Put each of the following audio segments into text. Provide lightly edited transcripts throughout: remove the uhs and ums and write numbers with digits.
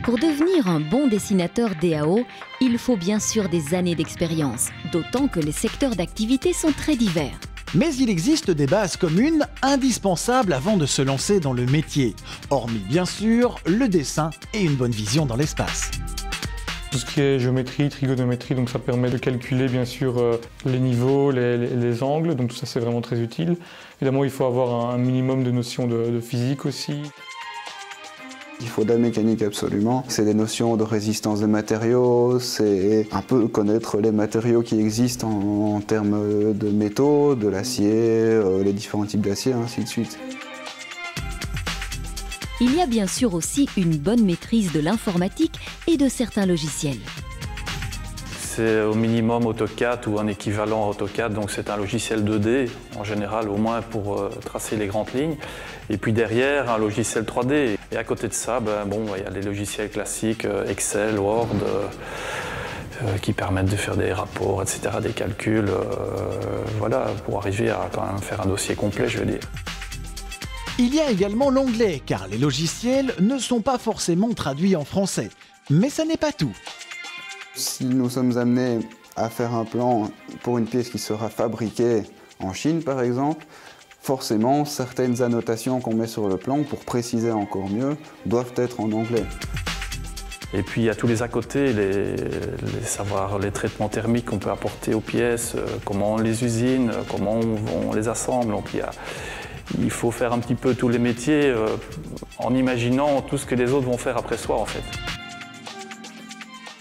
Pour devenir un bon dessinateur DAO, il faut bien sûr des années d'expérience, d'autant que les secteurs d'activité sont très divers. Mais il existe des bases communes indispensables avant de se lancer dans le métier, hormis bien sûr le dessin et une bonne vision dans l'espace. Tout ce qui est géométrie, trigonométrie, donc ça permet de calculer bien sûr les niveaux, les angles, donc tout ça c'est vraiment très utile. Évidemment il faut avoir un minimum de notions de physique aussi. Il faut de la mécanique absolument, c'est des notions de résistance des matériaux, c'est un peu connaître les matériaux qui existent en termes de métaux, de l'acier, les différents types d'acier, ainsi de suite. Il y a bien sûr aussi une bonne maîtrise de l'informatique et de certains logiciels. C'est au minimum AutoCAD ou un équivalent AutoCAD, donc c'est un logiciel 2D en général, au moins pour tracer les grandes lignes. Et puis derrière, un logiciel 3D. Et à côté de ça, il y a les logiciels classiques, Excel, Word, qui permettent de faire des rapports, etc., des calculs, pour arriver à quand même faire un dossier complet, je veux dire. Il y a également l'anglais, car les logiciels ne sont pas forcément traduits en français. Mais ça n'est pas tout. Si nous sommes amenés à faire un plan pour une pièce qui sera fabriquée en Chine, par exemple, forcément, certaines annotations qu'on met sur le plan, pour préciser encore mieux, doivent être en anglais. Et puis il y a tous les à côté, les traitements thermiques qu'on peut apporter aux pièces, comment on les usine, comment on les assemble. Donc il faut faire un petit peu tous les métiers en imaginant tout ce que les autres vont faire après soi en fait.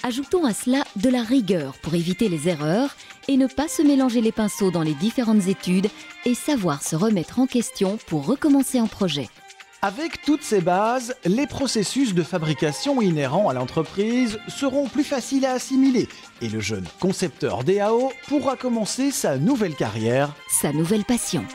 Ajoutons à cela de la rigueur pour éviter les erreurs et ne pas se mélanger les pinceaux dans les différentes études et savoir se remettre en question pour recommencer un projet. Avec toutes ces bases, les processus de fabrication inhérents à l'entreprise seront plus faciles à assimiler et le jeune concepteur DAO pourra commencer sa nouvelle carrière, sa nouvelle passion.